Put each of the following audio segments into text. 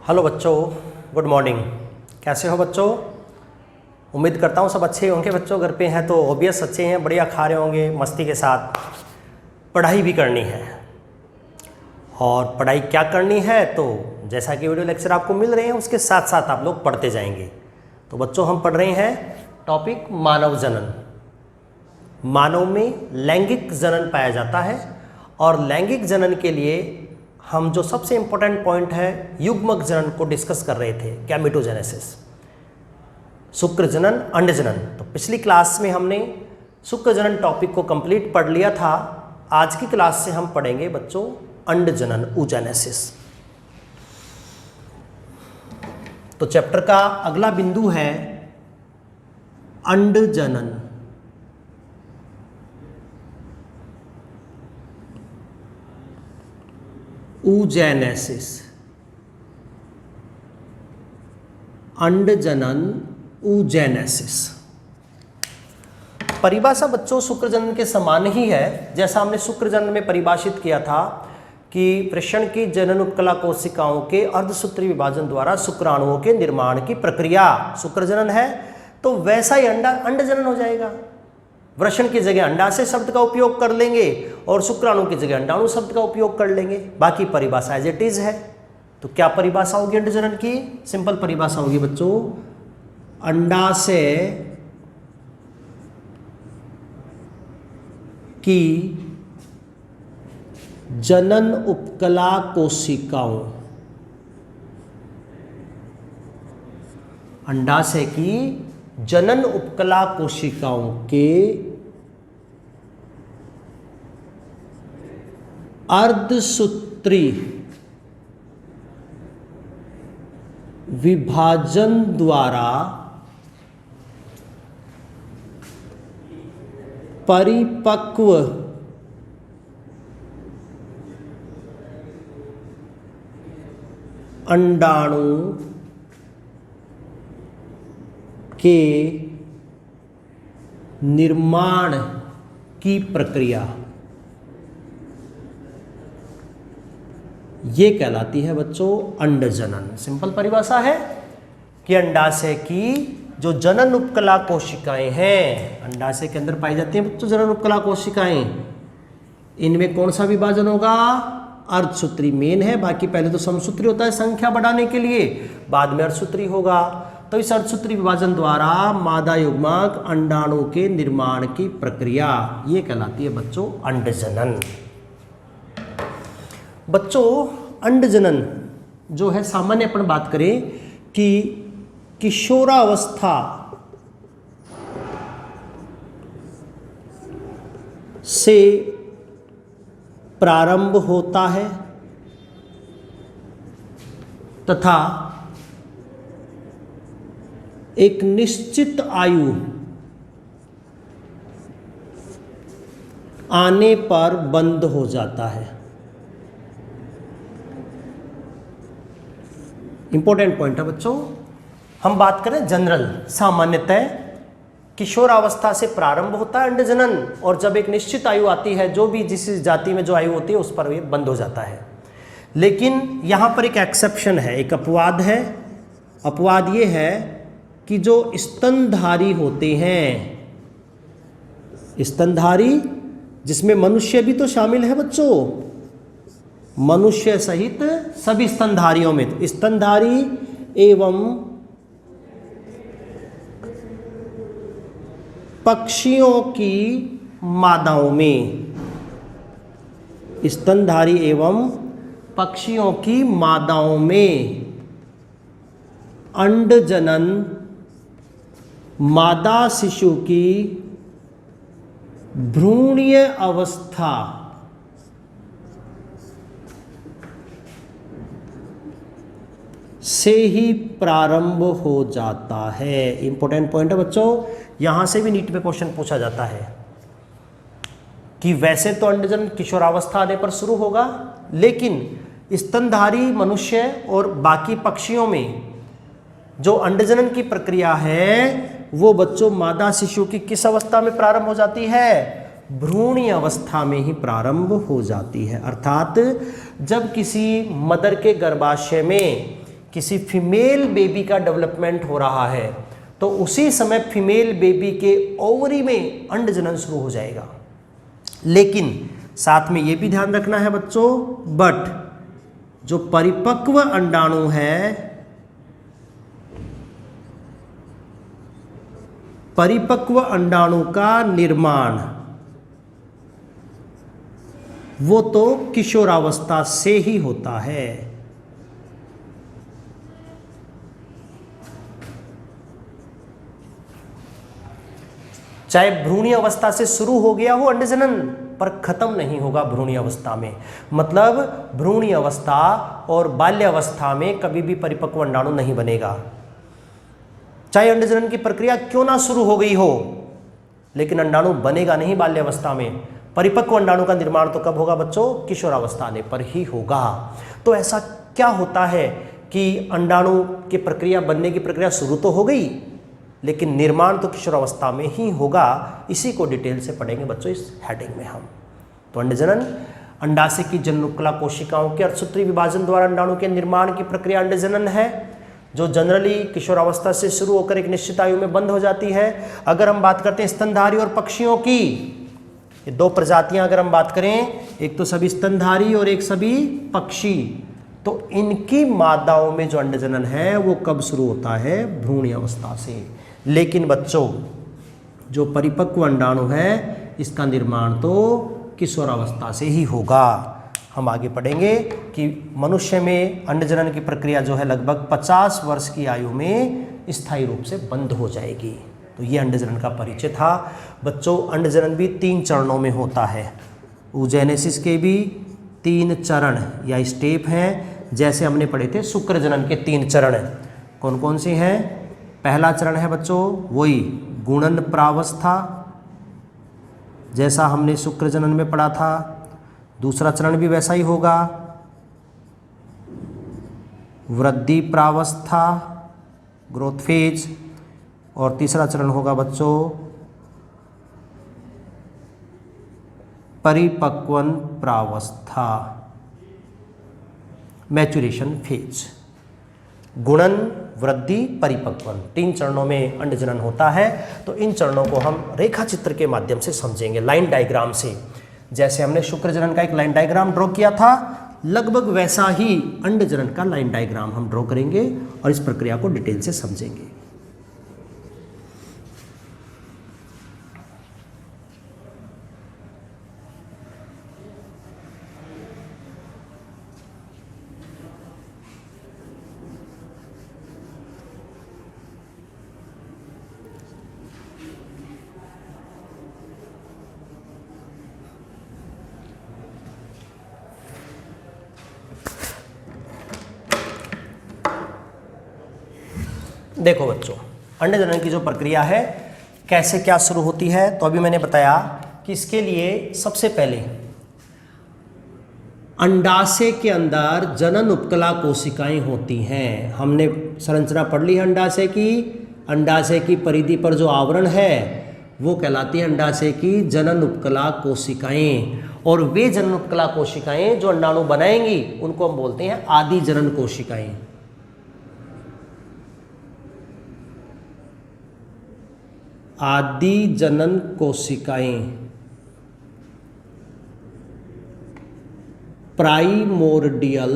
Hello बच्चों, good morning. कैसे हो बच्चों? उम्मीद करता हूँ सब अच्छे होंगे। बच्चों घर पे हैं तो ऑब्वियस अच्छे हैं, बढ़िया खा रहे होंगे मस्ती के साथ। पढ़ाई भी करनी है, और पढ़ाई क्या करनी है तो जैसा कि वीडियो लेक्चर आपको मिल रहे हैं उसके साथ साथ आप लोग पढ़ते जाएंगे। तो बच्चों हम पढ़ रहे हैं टॉपिक मानव जनन। मानव में लैंगिक जनन पाया जाता है, और लैंगिक जनन के लिए हम जो सबसे इंपॉर्टेंट पॉइंट है युग्मक जनन को डिस्कस कर रहे थे, गैमेटोजेनेसिस, शुक्र जनन, अंड जनन। तो पिछली क्लास में हमने शुक्र जनन टॉपिक को कंप्लीट पढ़ लिया था। आज की क्लास से हम पढ़ेंगे बच्चों अंड जनन, oogenesis। तो चैप्टर का अगला बिंदु है अंड जनन। oogenesis, अंड जनन, oogenesis। परिभाषा बच्चों शुक्र जनन के समान ही है, जैसा हमने शुक्र जनन में परिभाषित किया था कि वृषण की जनन उपकला कोशिकाओं के अर्धसूत्री विभाजन द्वारा शुक्राणुओं के निर्माण की प्रक्रिया शुक्र जनन है। तो वैसा ही अंड जनन हो जाएगा। वृषण की जगह अंडाशय शब्द का उपयोग कर लेंगे और शुक्राणु की जगह अंडाणु शब्द का उपयोग कर लेंगे। बाकी परिभाषा एज इट इज है। तो क्या परिभाषा होगी अंड जनन की? सिंपल परिभाषा होगी बच्चों, अंडाशय की जनन उपकला कोशिकाओं, अंडाशय की जनन उपकला कोशिकाओं के अर्धसूत्री विभाजन द्वारा परिपक्व अंडाणु के निर्माण की प्रक्रिया, ये कहलाती है बच्चों अंड जनन। सिंपल परिभाषा है कि अंडाशय की जो जनन उपकला कोशिकाएं हैं, अंडाशय के अंदर पाई जाती हैं बच्चों जनन उपकला कोशिकाएं, इनमें कौन सा विभाजन होगा? अर्धसूत्री मेन है। बाकी पहले तो समसूत्री होता है संख्या बढ़ाने के लिए, बाद में अर्धसूत्री होगा। तो इस अर्धसूत्री विभाजन द्वारा मादा युग्मक अंडाणु के निर्माण की प्रक्रिया, ये कहलाती है बच्चों अंड जनन। बच्चों अंड जनन जो है, सामान्य अपन बात करें कि किशोरावस्था से प्रारंभ होता है तथा एक निश्चित आयु आने पर बंद हो जाता है। इंपॉर्टेंट पॉइंट है बच्चों। हम बात करें जनरल, सामान्यतः किशोरावस्था से प्रारंभ होता है अंड जनन, और जब एक निश्चित आयु आती है, जो भी जिस जाति में जो आयु होती है उस पर ये बंद हो जाता है। लेकिन यहाँ पर एक एक्सेप्शन है, एक अपवाद है। अपवाद ये है कि जो स्तनधारी होते हैं, स्तनधारी जिसमें मनुष्य भी तो शामिल है बच्चों, मनुष्य सहित सभी स्तनधारियों में, तो स्तनधारी एवं पक्षियों की मादाओं में, स्तनधारी एवं पक्षियों की मादाओं में अंड जनन मादा शिशु की भ्रूणीय अवस्था से ही प्रारंभ हो जाता है। इंपॉर्टेंट पॉइंट है बच्चों, यहां से भी नीट में क्वेश्चन पूछा जाता है कि वैसे तो अंडजन किशोरावस्था आने पर शुरू होगा, लेकिन स्तनधारी मनुष्य और बाकी पक्षियों में जो अंडजनन की प्रक्रिया है वो बच्चों मादा शिशु की किस अवस्था में प्रारंभ हो जाती है? भ्रूणी अवस्था में ही प्रारंभ हो जाती है। अर्थात जब किसी मदर के गर्भाशय में किसी फीमेल बेबी का डेवलपमेंट हो रहा है तो उसी समय फीमेल बेबी के ओवरी में अंडजनन शुरू हो जाएगा। लेकिन साथ में ये भी ध्यान रखना है बच्चों, बट जो परिपक्व अंडाणु है, परिपक्व अंडाणु का निर्माण वो तो किशोरावस्था से ही होता है। चाहे भ्रूणीय अवस्था से शुरू हो गया हो अंडजनन, पर खत्म नहीं होगा भ्रूणीय अवस्था में। मतलब भ्रूणीय अवस्था और बाल्यावस्था में कभी भी परिपक्व अंडाणु नहीं बनेगा। चाहे अंडजनन की प्रक्रिया क्यों ना शुरू हो गई हो, लेकिन अंडाणु बनेगा नहीं बाल्यावस्था में। परिपक्व अंडाणु का निर्माण तो कब होगा बच्चों? किशोरावस्था आने पर ही होगा। तो ऐसा क्या होता है कि अंडाणु की प्रक्रिया, बनने की प्रक्रिया शुरू तो हो गई, लेकिन निर्माण तो किशोरावस्था में ही होगा। इसी को डिटेल से पढ़ेंगे बच्चों इस हेडिंग में हम। तो अंडजनन, अंडाशय की जननुक्ला कोशिकाओं के अर्धसूत्री विभाजन द्वारा अंडाणु के निर्माण की प्रक्रिया अंडजनन है, जो जनरली किशोरावस्था से शुरू होकर एक निश्चित आयु में बंद हो जाती है। अगर हम बात करते हैं स्तनधारी और पक्षियों की, ये दो प्रजातियां अगर हम बात करें, एक तो सभी स्तनधारी और एक सभी पक्षी, तो इनकी मादाओं में जो अंडजनन है वो कब शुरू होता है? भ्रूणीय अवस्था से। लेकिन बच्चों जो परिपक्व अंडाणु है इसका निर्माण तो किशोरावस्था से ही होगा। हम आगे पढ़ेंगे कि मनुष्य में अंडजनन की प्रक्रिया जो है लगभग 50 वर्ष की आयु में स्थायी रूप से बंद हो जाएगी। तो ये अंडजनन का परिचय था बच्चों। अंडजनन भी 3 चरणों में होता है। oogenesis के भी 3 चरण या स्टेप हैं, जैसे हमने पढ़े थे शुक्रजनन के 3 चरण। कौन कौन से हैं? पहला चरण है बच्चों वही गुणन प्रावस्था, जैसा हमने शुक्रजनन में पढ़ा था। दूसरा चरण भी वैसा ही होगा, वृद्धि प्रावस्था, ग्रोथ फेज। और तीसरा चरण होगा बच्चों परिपक्वन प्रावस्था, मैच्योरेशन फेज। गुणन, वृद्धि, परिपक्वन, 3 चरणों में अंडजनन होता है। तो इन चरणों को हम रेखा चित्र के माध्यम से समझेंगे, लाइन डायग्राम से। जैसे हमने शुक्रजनन का एक लाइन डायग्राम ड्रॉ किया था, लगभग वैसा ही अंडजनन का लाइन डायग्राम हम ड्रॉ करेंगे और इस प्रक्रिया को डिटेल से समझेंगे। देखो बच्चों, अंडजनन की जो प्रक्रिया है कैसे क्या शुरू होती है, तो अभी मैंने बताया कि इसके लिए सबसे पहले अंडाशय के अंदर जनन उपकला कोशिकाएं होती हैं। हमने संरचना पढ़ ली है अंडाशय की। अंडाशय की परिधि पर जो आवरण है वो कहलाती है अंडाशय की जनन उपकला कोशिकाएं। और वे जनन उपकला कोशिकाएं जो अंडाणु बनाएंगी उनको हम बोलते हैं आदि जनन कोशिकाएं। आदि जनन कोशिकाएं, प्राइमोर्डियल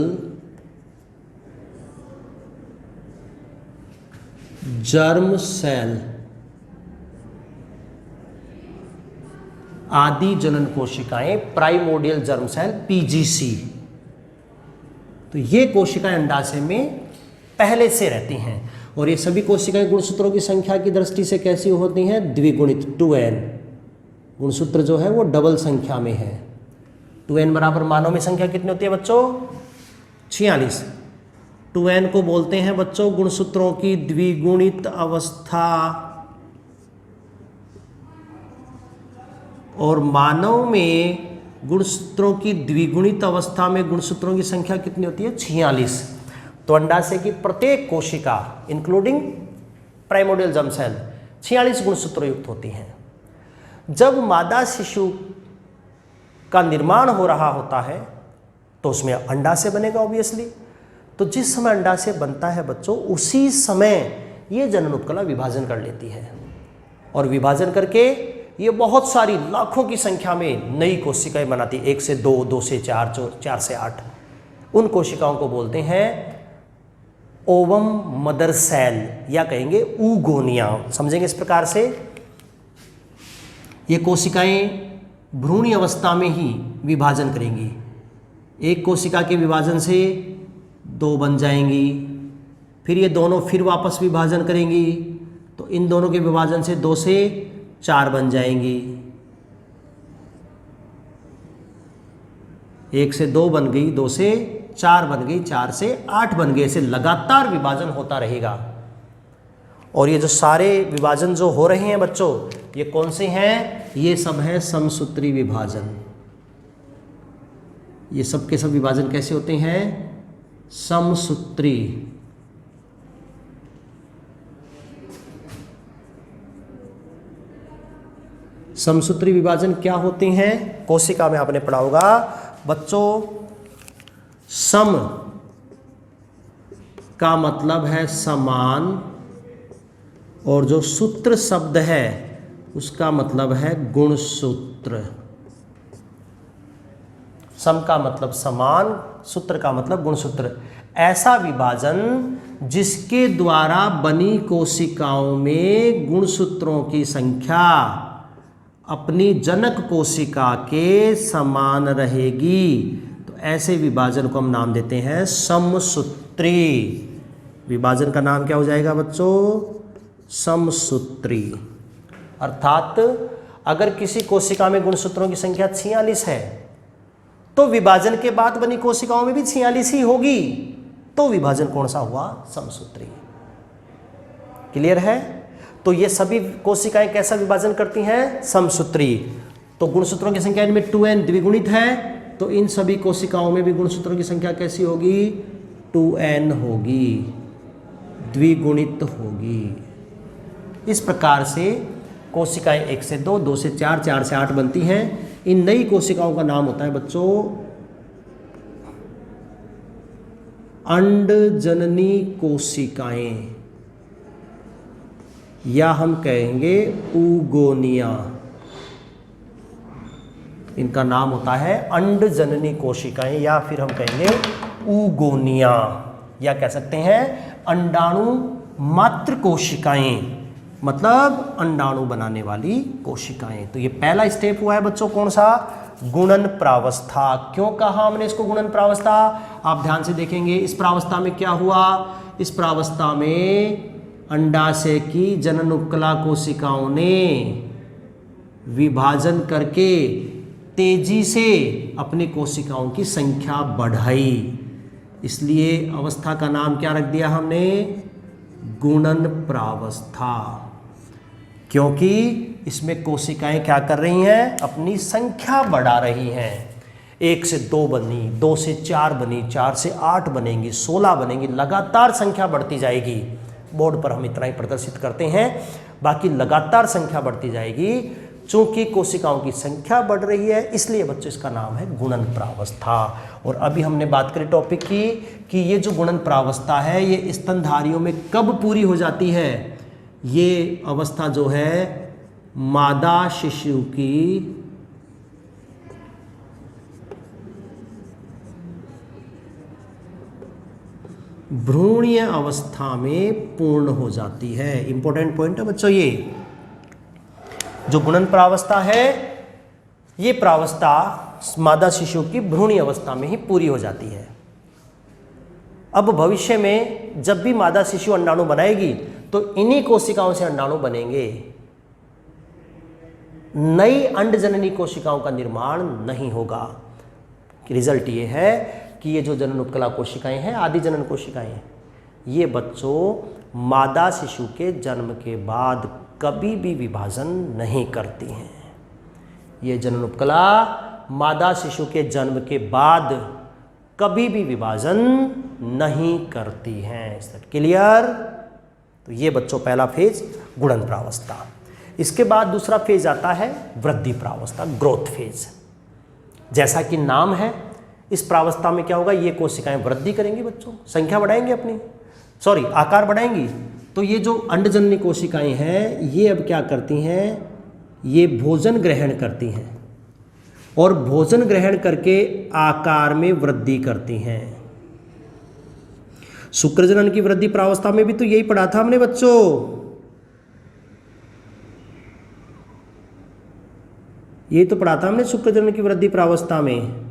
जर्म सेल, आदि जनन कोशिकाएं, प्राइमोर्डियल जर्म सेल, पीजीसी। तो ये कोशिकाएं अंडाशय में पहले से रहती हैं। और ये सभी कोशिकाएं गुणसूत्रों की संख्या की दृष्टि से कैसी होती हैं? द्विगुणित, 2n। गुणसूत्र जो है वो डबल संख्या में है। 2n बराबर मानव में संख्या कितनी होती है बच्चों? 46। 2n को बोलते हैं बच्चों गुणसूत्रों की द्विगुणित अवस्था। और मानव में गुणसूत्रों की द्विगुणित अवस्था में गुणसूत्रों की संख्या कितनी होती है? 46। तो अंडाशय की प्रत्येक कोशिका इंक्लूडिंग प्राइमोर्डियल जर्म सेल 46 गुणसूत्रों युक्त होती हैं। जब मादा शिशु का निर्माण हो रहा होता है तो उसमें अंडाशय बनेगा ऑब्वियसली। तो जिस समय अंडाशय बनता है बच्चों, उसी समय ये जनन उपकला विभाजन कर लेती है और विभाजन करके ये बहुत सारी लाखों की संख्या में नई कोशिकाएं बनाती है, 1 से 2, 2 से 4, 4 से 8। उन कोशिकाओं को बोलते हैं ओवम मदर सेल या कहेंगे ऊगोनिया। समझेंगे इस प्रकार से। ये कोशिकाएं भ्रूणी अवस्था में ही विभाजन करेंगी। एक कोशिका के विभाजन से 2 बन जाएंगी, फिर ये दोनों फिर वापस विभाजन करेंगी, तो इन दोनों के विभाजन से 2 से 4 बन जाएंगी। 1 से 2 बन गई, 2 से 4 बन गई, 4 से 8 बन गए। ऐसे लगातार विभाजन होता रहेगा। और ये जो सारे विभाजन जो हो रहे हैं बच्चों, ये कौन से हैं? ये सब है समसूत्री विभाजन। ये सब के सब विभाजन कैसे होते हैं? समसूत्री। समसूत्री विभाजन क्या होते हैं? कोशिका में आपने पढ़ा होगा बच्चों, सम का मतलब है समान, और जो सूत्र शब्द है उसका मतलब है गुणसूत्र। सम का मतलब समान, सूत्र का मतलब गुणसूत्र। ऐसा विभाजन जिसके द्वारा बनी कोशिकाओं में गुणसूत्रों की संख्या अपनी जनक कोशिका के समान रहेगी, तो ऐसे विभाजन को हम नाम देते हैं समसूत्री। विभाजन का नाम क्या हो जाएगा बच्चों? समसूत्री। अर्थात अगर किसी कोशिका में गुणसूत्रों की संख्या 46 है, तो विभाजन के बाद बनी कोशिकाओं में भी 46 ही होगी, तो विभाजन कौन सा हुआ? समसूत्री। क्लियर है? तो ये सभी कोशिकाएं कैसा विभाजन करती हैं? समसूत्री। तो गुणसूत्रों की संख्या इनमें 2n द्विगुणित है, तो इन सभी कोशिकाओं में भी गुणसूत्रों की संख्या कैसी होगी? 2n होगी, द्विगुणित होगी। इस प्रकार से कोशिकाएं 1 से 2, 2 से 4, 4 से 8 बनती हैं। इन नई कोशिकाओं का नाम होता है बच्चों अंडजननी कोशिकाएं, या हम कहेंगे ऊगोनिया। इनका नाम होता है अंडजननी कोशिकाएं, या फिर हम कहेंगे ऊगोनिया, या कह सकते हैं अंडाणु मात्र कोशिकाएं, मतलब अंडाणु बनाने वाली कोशिकाएं। तो ये पहला स्टेप हुआ है बच्चों, कौन सा? गुणन प्रावस्था। क्यों कहा हमने इसको गुणन प्रावस्था? आप ध्यान से देखेंगे इस प्रावस्था में क्या हुआ। इस प्रावस्था में अंडाशय की जनन उपकला कोशिकाओं ने विभाजन करके तेजी से अपनी कोशिकाओं की संख्या बढ़ाई, इसलिए अवस्था का नाम क्या रख दिया हमने? गुणन प्रावस्था। क्योंकि इसमें कोशिकाएं क्या कर रही हैं? अपनी संख्या बढ़ा रही हैं। 1 से 2 बनी, 2 से 4 बनी, 4 से 8 बनेंगी, 16 बनेंगी, लगातार संख्या बढ़ती जाएगी। बोर्ड पर हम इतना ही प्रदर्शित करते हैं, बाकी लगातार संख्या बढ़ती जाएगी। चूंकि कोशिकाओं की संख्या बढ़ रही है, इसलिए बच्चों इसका नाम है गुणन प्रावस्था। और अभी हमने बात करी टॉपिक की कि ये जो गुणन प्रावस्था है ये स्तनधारियों में कब पूरी हो जाती है? ये अवस्था जो है मादा शिशु की भ्रूणीय अवस्था में पूर्ण हो जाती है। इंपॉर्टेंट पॉइंट है बच्चों, ये जो गुणन प्रावस्था है, ये प्रावस्था मादा शिशु की भ्रूणीय अवस्था में ही पूरी हो जाती है। अब भविष्य में जब भी मादा शिशु अंडाणु बनाएगी तो इन्हीं कोशिकाओं से अंडाणु बनेंगे। नई अंडजननी कोशिकाओं का निर्माण नहीं होगा। रिजल्ट ये है कि ये जो जनन उपकला कोशिकाएं हैं, आदि जनन कोशिकाएं, ये बच्चों मादा शिशु के जन्म के बाद कभी भी विभाजन नहीं करती हैं। ये जनन उपकला मादा शिशु के जन्म के बाद कभी भी विभाजन नहीं करती हैं। क्लियर? तो ये बच्चों पहला फेज गुणन प्रावस्था। इसके बाद दूसरा फेज आता है वृद्धि प्रावस्था, ग्रोथ फेज। जैसा कि नाम है, इस प्रावस्था में क्या होगा, ये कोशिकाएं वृद्धि करेंगी बच्चों, संख्या बढ़ाएंगे अपनी, सॉरी आकार बढ़ाएंगी। तो ये जो अंडजननी कोशिकाएं हैं ये अब क्या करती हैं, ये भोजन ग्रहण करती हैं और भोजन ग्रहण करके आकार में वृद्धि करती हैं। शुक्रजनन की वृद्धि प्रावस्था में भी तो यही पढ़ा था हमने बच्चों। यही तो पढ़ा था हमने शुक्रजनन की वृद्धि प्रावस्था में।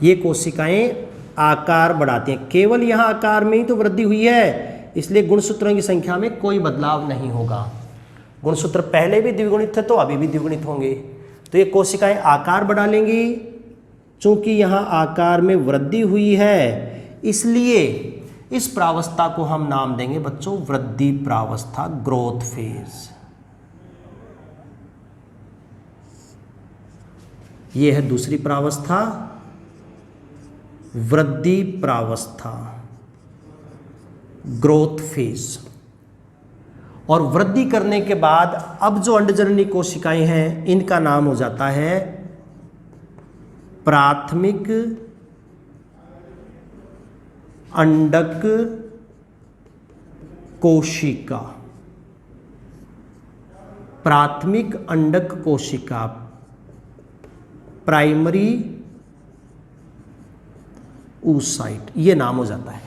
ये कोशिकाएं आकार बढ़ाती हैं, केवल यहां आकार में ही तो वृद्धि हुई है, इसलिए गुणसूत्रों की संख्या में कोई बदलाव नहीं होगा। गुणसूत्र पहले भी द्विगुणित थे तो अभी भी द्विगुणित होंगे। तो ये कोशिकाएं आकार बढ़ा लेंगी, चूंकि यहां आकार में वृद्धि हुई है इसलिए इस प्रावस्था को हम नाम देंगे बच्चों वृद्धि प्रावस्था, ग्रोथ फेज। ये है दूसरी प्रावस्था, वृद्धि प्रावस्था, ग्रोथ फेज। और वृद्धि करने के बाद अब जो अंडजननी कोशिकाएं हैं इनका नाम हो जाता है प्राथमिक अंडक कोशिका। प्राथमिक अंडक कोशिका, प्राइमरी oocyte, ये नाम हो जाता है।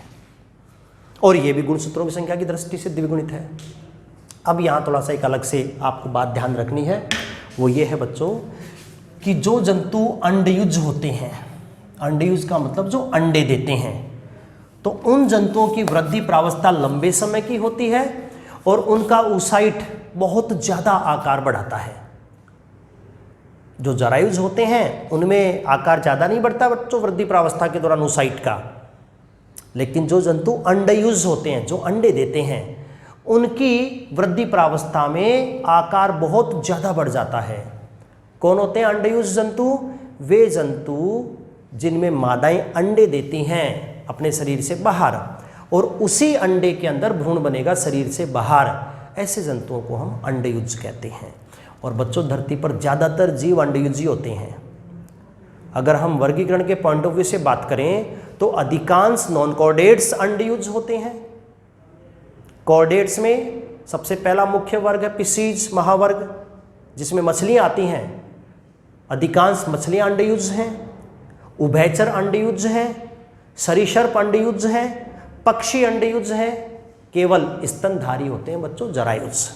और ये भी गुणसूत्रों की संख्या की दृष्टि से द्विगुणित है। अब यहाँ थोड़ा सा एक अलग से आपको बात ध्यान रखनी है, वो ये है बच्चों कि जो जंतु अंडयुज होते हैं, अंडयुज का मतलब जो अंडे देते हैं, तो उन जंतुओं की वृद्धि प्रावस्था लंबे समय की होती है और उनका oocyte बहुत ज़्यादा आकार बढ़ाता है। जो जरायुज होते हैं उनमें आकार ज़्यादा नहीं बढ़ता बच्चों वृद्धि प्रावस्था के दौरान oocyte का, लेकिन जो जंतु अंडयुज होते हैं, जो अंडे देते हैं, उनकी वृद्धि प्रावस्था में आकार बहुत ज़्यादा बढ़ जाता है। कौन होते हैं अंडयुज जंतु? वे जंतु जिनमें मादाएं अंडे देती हैं अपने शरीर से बाहर और उसी अंडे के अंदर भ्रूण बनेगा शरीर से बाहर, ऐसे जंतुओं को हम अंडयुज कहते हैं। और बच्चों धरती पर ज़्यादातर जीव अंडयुजी होते हैं। अगर हम वर्गीकरण के पॉइंट ऑफ व्यू से बात करें तो अधिकांश नॉन कॉर्डेट्स अंडयुज होते हैं। कॉर्डेट्स में सबसे पहला मुख्य वर्ग है पिसीज महावर्ग, जिसमें मछलियाँ आती हैं। अधिकांश मछलियाँ अंडयुज हैं, उभयचर अंडयुज हैं, सरीसृप अंडयुज हैं, पक्षी अंडयुज हैं, केवल स्तनधारी होते हैं बच्चों जरायुज।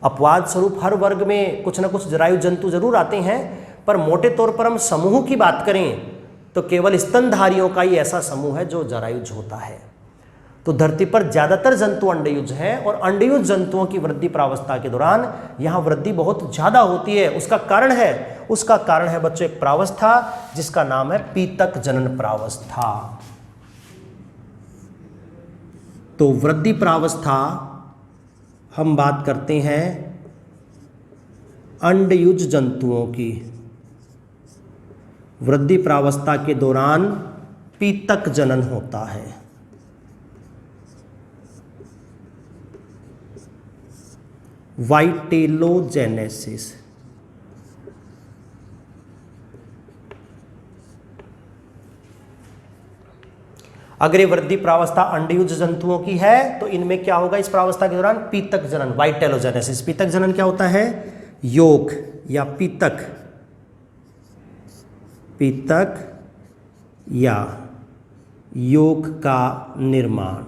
अपवाद स्वरूप हर वर्ग में कुछ न कुछ जरायु जंतु जरूर आते हैं, पर मोटे तौर पर हम समूह की बात करें तो केवल स्तनधारियों का ही ऐसा समूह है जो जरायुज होता है। तो धरती पर ज़्यादातर जंतु अंडयुज हैं और अंडयुज जंतुओं की वृद्धि प्रावस्था के दौरान यहाँ वृद्धि बहुत ज़्यादा होती है। उसका कारण है बच्चों एक प्रावस्था जिसका नाम है पीतक जनन प्रावस्था। तो वृद्धि प्रावस्था हम बात करते हैं अंडयुज जंतुओं की। वृद्धि प्रावस्था के दौरान पीतक जनन होता है। वाइटेलोजेनेसिस। अगर ये वृद्धि प्रावस्था अंडयुज जंतुओं की है तो इनमें क्या होगा इस प्रावस्था के दौरान पीतक जनन, वाइटेलोजेनेसिस। पीतक जनन क्या होता है? योक या पीतक या योक का निर्माण।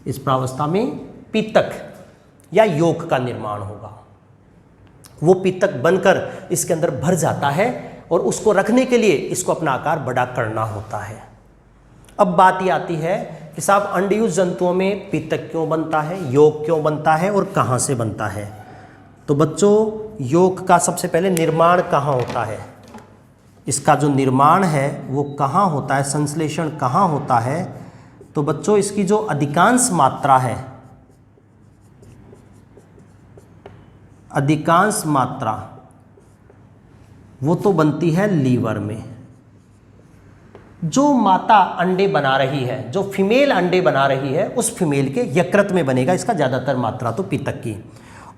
इस प्रावस्था में पीतक या योक का निर्माण होगा। वो पीतक बनकर इसके अंदर भर जाता है और उसको रखने के लिए इसको अपना आकार बड़ा करना होता है। अब बात ये आती है कि साहब अंडयुज जंतुओं में पीतक क्यों बनता है, योक क्यों बनता है और कहाँ से बनता है? तो बच्चों योक का सबसे पहले निर्माण कहाँ होता है? इसका जो निर्माण है वो कहाँ होता है, संश्लेषण कहाँ होता है? तो बच्चों इसकी जो अधिकांश मात्रा वो तो बनती है लीवर में। जो माता अंडे बना रही है, जो फीमेल अंडे बना रही है, उस फीमेल के यकृत में बनेगा इसका ज़्यादातर मात्रा तो पीतक की।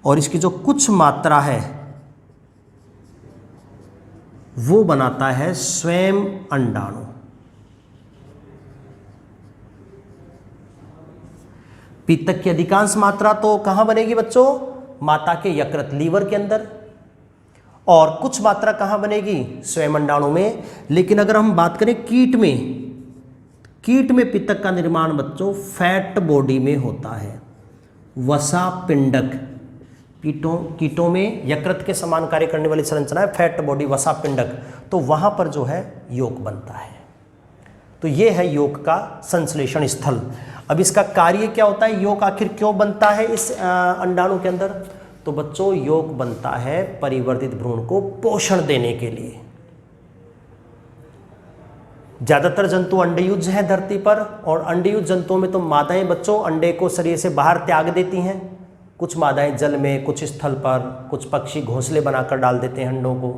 और इसकी जो कुछ मात्रा है वो बनाता है स्वयं अंडाणु। पित्तक की अधिकांश मात्रा तो कहां बनेगी बच्चों? माता के यकृत लीवर के अंदर, और कुछ मात्रा कहां बनेगी? स्वयं अंडाणु में। लेकिन अगर हम बात करें कीट में पित्तक का निर्माण बच्चों फैट बॉडी में होता है, वसा पिंडक। कीटों में यकृत के समान कार्य करने वाली संरचना है फैट बॉडी, वसा पिंडक, तो वहां पर जो है यौक बनता है। तो ये है यौक का संश्लेषण स्थल। अब इसका कार्य क्या होता है? यौक आखिर क्यों बनता है इस अंडाणु के अंदर? तो बच्चों यौक बनता है परिवर्तित भ्रूण को पोषण देने के लिए। ज्यादातर जंतु अंडयुज हैं धरती पर, और अंडयुज जंतुओं में तो मादाएं बच्चों अंडे को शरीर से बाहर त्याग देती हैं। कुछ मादाएं जल में, कुछ स्थल पर, कुछ पक्षी घोंसले बनाकर डाल देते हैं अंडों को।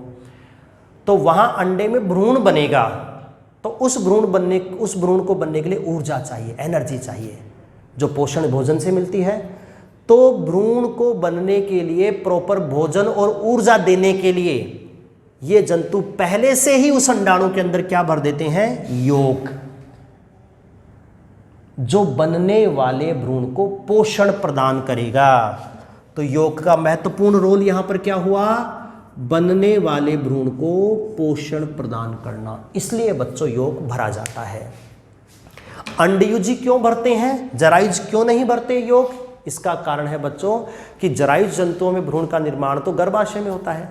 तो वहां अंडे में भ्रूण बनेगा, तो उस भ्रूण को बनने के लिए ऊर्जा चाहिए, एनर्जी चाहिए, जो पोषण भोजन से मिलती है। तो भ्रूण को बनने के लिए प्रॉपर भोजन और ऊर्जा देने के लिए ये जंतु पहले से ही उस अंडाणु के अंदर क्या भर देते हैं? यौक, जो बनने वाले भ्रूण को पोषण प्रदान करेगा। तो यौक का महत्वपूर्ण रोल यहां पर क्या हुआ? बनने वाले भ्रूण को पोषण प्रदान करना। इसलिए बच्चों यौक भरा जाता है। अंडयुजी क्यों भरते हैं, जरायुज क्यों नहीं भरते यौक? इसका कारण है बच्चों कि जरायुज जंतुओं में भ्रूण का निर्माण तो गर्भाशय में होता है,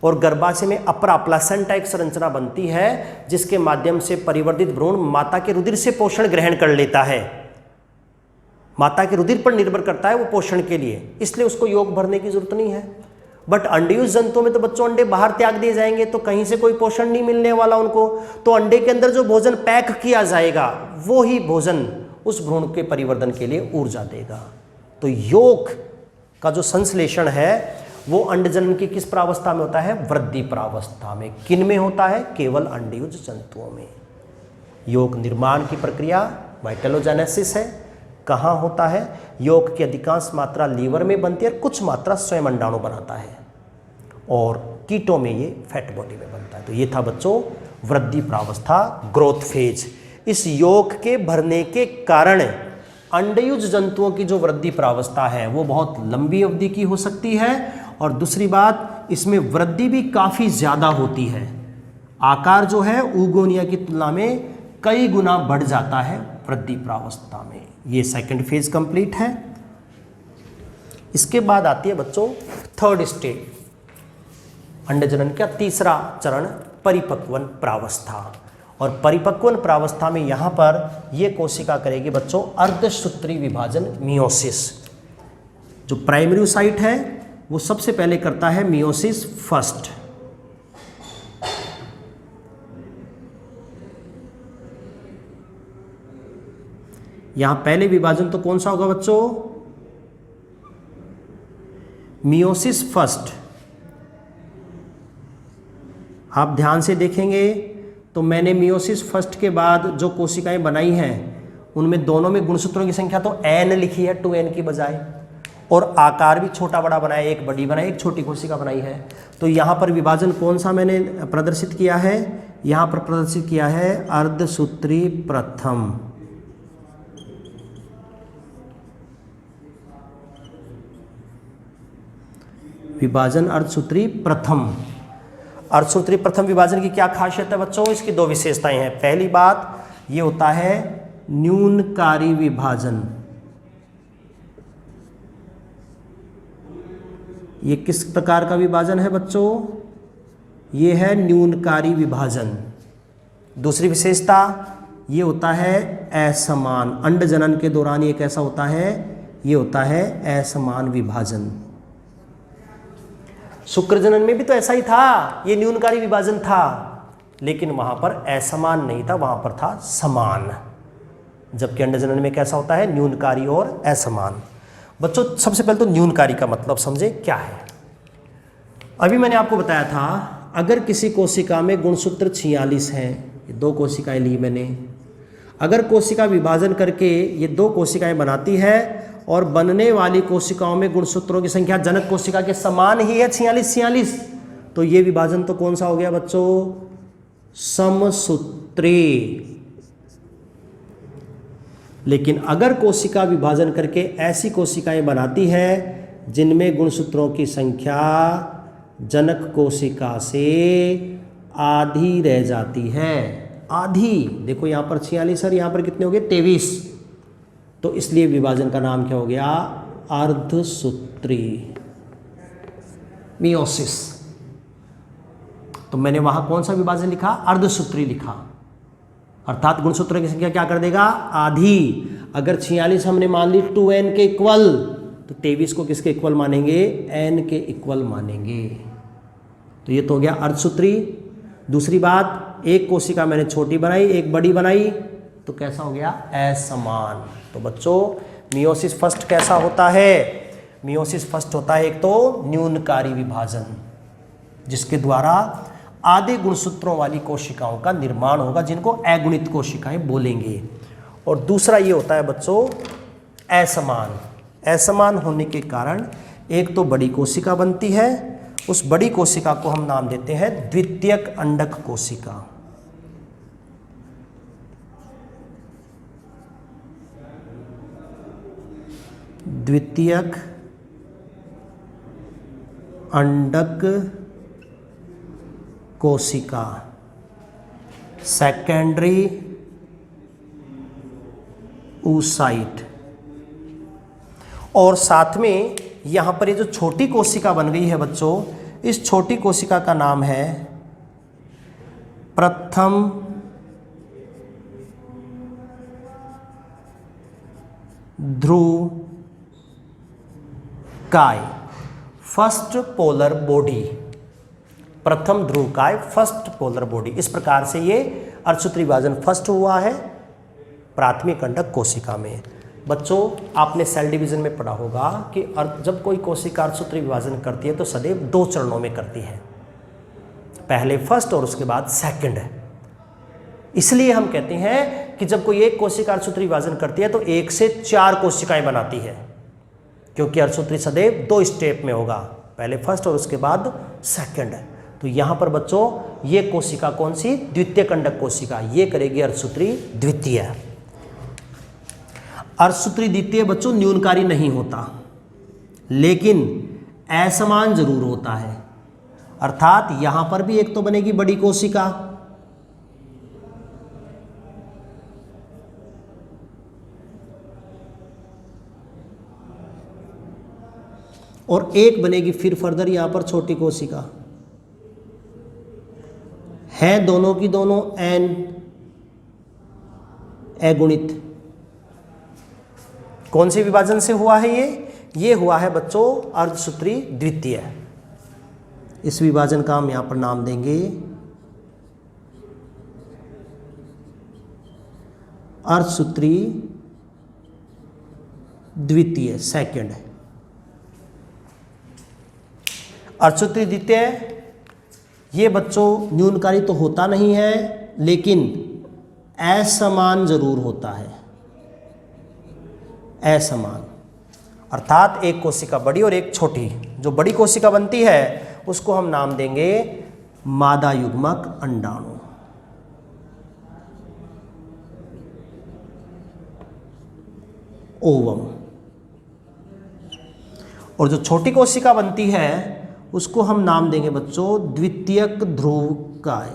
और गर्भाशय में अपरा प्लासेंटा एक संरचना बनती है जिसके माध्यम से परिवर्तित भ्रूण माता के रुधिर से पोषण ग्रहण कर लेता है। माता के रुधिर पर निर्भर करता है वो पोषण के लिए, इसलिए उसको यौक भरने की जरूरत नहीं है। बट अंडयुज जंतुओं में तो बच्चों अंडे बाहर त्याग दिए जाएंगे, तो कहीं से कोई पोषण नहीं मिलने वाला उनको। तो अंडे के अंदर जो भोजन पैक किया जाएगा वो ही भोजन उस भ्रूण के परिवर्धन के लिए ऊर्जा देगा। तो यौक का जो संश्लेषण है वो अंडजनन की किस प्रावस्था में होता है? वृद्धि प्रावस्था में। किन में होता है? केवल अंडयुज जंतुओं में। यौक निर्माण की प्रक्रिया वाइटेलोजेनेसिस है। कहाँ होता है? यौक की अधिकांश मात्रा लीवर में बनती है और कुछ मात्रा स्वयं अंडाणु बनाता है, और कीटों में ये फैट बॉडी में बनता है। तो ये था बच्चों वृद्धि प्रावस्था, ग्रोथ फेज। इस यौक के भरने के कारण अंडयुज जंतुओं की जो वृद्धि प्रावस्था है वो बहुत लंबी अवधि की हो सकती है, और दूसरी बात इसमें वृद्धि भी काफ़ी ज़्यादा होती है। आकार जो है ऊगोनिया की तुलना में कई गुना बढ़ जाता है वृद्धि प्रावस्था में। ये सेकंड फेज कंप्लीट है। इसके बाद आती है बच्चों थर्ड स्टेज, अंडजनन का तीसरा चरण, परिपक्वन प्रावस्था। और परिपक्वन प्रावस्था में यहाँ पर ये कोशिका करेगी बच्चों अर्धसूत्री विभाजन, मियोसिस। जो प्राइमरी साइट है वो सबसे पहले करता है मियोसिस फर्स्ट। यहां पहले विभाजन तो कौन सा होगा बच्चों? Meiosis first. आप ध्यान से देखेंगे तो मैंने मियोसिस फर्स्ट के बाद जो कोशिकाएं बनाई हैं उनमें दोनों में गुणसूत्रों की संख्या तो n लिखी है 2n की बजाय, और आकार भी छोटा बड़ा बनाया, एक बड़ी बनाई, एक छोटी कोशिका बनाई है। तो यहाँ पर विभाजन कौन सा मैंने प्रदर्शित किया है? यहाँ पर प्रदर्शित किया है अर्धसूत्री प्रथम। विभाजन अर्धसूत्री प्रथम। अर्धसूत्री प्रथम विभाजन की क्या खासियत है बच्चों? इसकी दो विशेषताएं हैं। पहली बात ये होता है न्यूनकारी विभाजन। ये किस प्रकार का विभाजन है बच्चों? ये है न्यूनकारी विभाजन। दूसरी विशेषता ये होता है असमान। अंडजनन के दौरान ये कैसा होता है? ये होता है असमान विभाजन। शुक्रजनन में भी तो ऐसा ही था, ये न्यूनकारी विभाजन था, लेकिन वहां पर असमान नहीं था, वहां पर था समान। जबकि अंडजनन में कैसा होता है? न्यूनकारी और असमान। बच्चों सबसे पहले तो न्यूनकारी का मतलब समझे क्या है। अभी मैंने आपको बताया था अगर किसी कोशिका में गुणसूत्र 46 हैं, ये दो कोशिकाएं ली मैंने, अगर कोशिका विभाजन करके ये दो कोशिकाएं बनाती है और बनने वाली कोशिकाओं में गुणसूत्रों की संख्या जनक कोशिका के समान ही है 46। तो ये विभाजन तो कौन सा हो गया बच्चों? समसूत्री। लेकिन अगर कोशिका विभाजन करके ऐसी कोशिकाएं बनाती है जिनमें गुणसूत्रों की संख्या जनक कोशिका से आधी रह जाती है, आधी, देखो यहां पर 46 और यहां पर कितने हो गए? 23। तो इसलिए विभाजन का नाम क्या हो गया? अर्धसूत्री, मियोसिस। तो मैंने वहां कौन सा विभाजन लिखा? अर्धसूत्री लिखा। अर्थात गुणसूत्रों की संख्या क्या कर देगा? आधी। अगर 46 हमने मान ली 2n के इक्वल, तो 23 को किसके इक्वल मानेंगे? n के इक्वल मानेंगे। तो ये तो हो गया अर्धसूत्री। दूसरी बात, एक कोशिका मैंने छोटी बनाई, एक बड़ी बनाई, तो कैसा हो गया? असमान। तो बच्चों मियोसिस फर्स्ट कैसा होता है? मियोसिस फर्स्ट होता है एक तो न्यूनकारी विभाजन, जिसके द्वारा आधे गुणसूत्रों वाली कोशिकाओं का निर्माण होगा, जिनको अगुणित कोशिकाएं बोलेंगे। और दूसरा ये होता है बच्चों असमान। असमान होने के कारण एक तो बड़ी कोशिका बनती है, उस बड़ी कोशिका को हम नाम देते हैं द्वितीयक अंडक कोशिका। द्वितीयक अंडक कोशिका, सेकेंडरी oocyte। और साथ में यहां पर ये जो छोटी कोशिका बन गई है बच्चों, इस छोटी कोशिका का नाम है प्रथम ध्रुवकाय, फर्स्ट पोलर बॉडी। प्रथम ध्रुवकाय, फर्स्ट पोलर बॉडी। इस प्रकार से ये अर्धसूत्री विभाजन फर्स्ट हुआ है प्राथमिक अंडक कोशिका में। बच्चों आपने सेल डिवीजन में पढ़ा होगा कि जब कोई कोशिका अर्धसूत्री विभाजन करती है तो सदैव 2 चरणों में करती है, पहले फर्स्ट और उसके बाद सेकंड। इसलिए हम कहते हैं कि जब कोई एक कोशिका अर्धसूत्री विभाजन करती है तो 1 से 4 कोशिकाएं बनाती है, क्योंकि अर्धसूत्री सदैव 2 स्टेप में होगा, पहले फर्स्ट और उसके बाद सेकंड। तो यहां पर बच्चों ये कोशिका कौन सी? द्वितीयक अंडक कोशिका, ये करेगी अर्धसूत्री द्वितीय। अर्धसूत्री द्वितीय बच्चों न्यूनकारी नहीं होता, लेकिन असमान जरूर होता है। अर्थात यहां पर भी एक तो बनेगी बड़ी कोशिका, और एक बनेगी फिर फर्दर यहां पर छोटी कोशिका। है दोनों की दोनों एन अगुणित। कौन से विभाजन से हुआ है ये हुआ है बच्चों अर्धसूत्री द्वितीय। इस विभाजन का हम यहां पर नाम देंगे अर्धसूत्री द्वितीय, सेकंड। अर्धसूत्री द्वितीय ये बच्चों न्यूनकारी तो होता नहीं है, लेकिन असमान जरूर होता है, असमान। अर्थात एक कोशिका बड़ी और एक छोटी। जो बड़ी कोशिका बनती है उसको हम नाम देंगे मादा युग्मक अंडाणु। ओवम। और जो छोटी कोशिका बनती है उसको हम नाम देंगे बच्चों द्वितीयक ध्रुवकाय।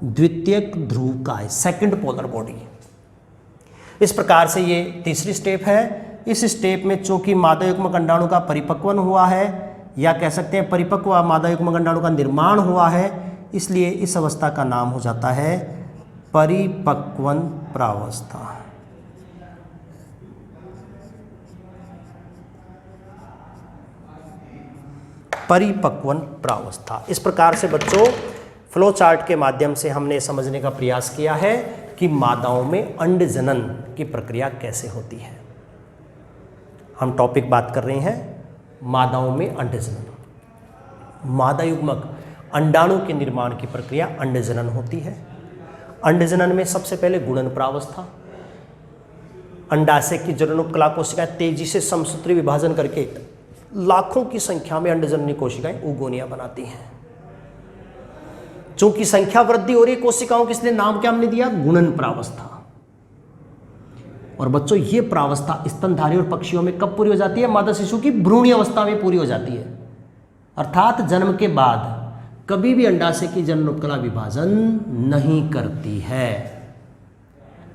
द्वितीयक ध्रुवकाय, सेकंड पोलर बॉडी। इस प्रकार से ये तीसरी स्टेप है। इस स्टेप में चूंकि मादा युग्मक अंडाणु का परिपक्वन हुआ है, या कह सकते हैं परिपक्व मादा युग्मक अंडाणु का निर्माण हुआ है, इसलिए इस अवस्था का नाम हो जाता है परिपक्वन प्रावस्था। परिपक्वन प्रावस्था। इस प्रकार से बच्चों फ्लो चार्ट के माध्यम से हमने समझने का प्रयास किया है कि मादाओं में अंड जनन की प्रक्रिया कैसे होती है। हम टॉपिक बात कर रहे हैं मादाओं में अंड जनन। मादा युग्मक अंडाणु के निर्माण की प्रक्रिया अंडजनन होती है। अंडजनन में सबसे पहले गुणन प्रावस्था, अंडाशय की जननोत्कला कोशिकाएं तेजी से समसूत्री विभाजन करके लाखों की संख्या में अंडजननी कोशिकाएं उगोनिया बनाती हैं। चूंकि संख्या वृद्धि हो रही है कोशिकाओं की, इसलिए नाम क्या हमने दिया, गुणन प्रावस्था। और बच्चों ये प्रावस्था स्तनधारी और पक्षियों में कब पूरी हो जाती है, मादा शिशु की भ्रूण अवस्था में पूरी हो जाती है, अर्थात जन्म के बाद कभी भी अंडाशय की जननोत्कला विभाजन नहीं करती है।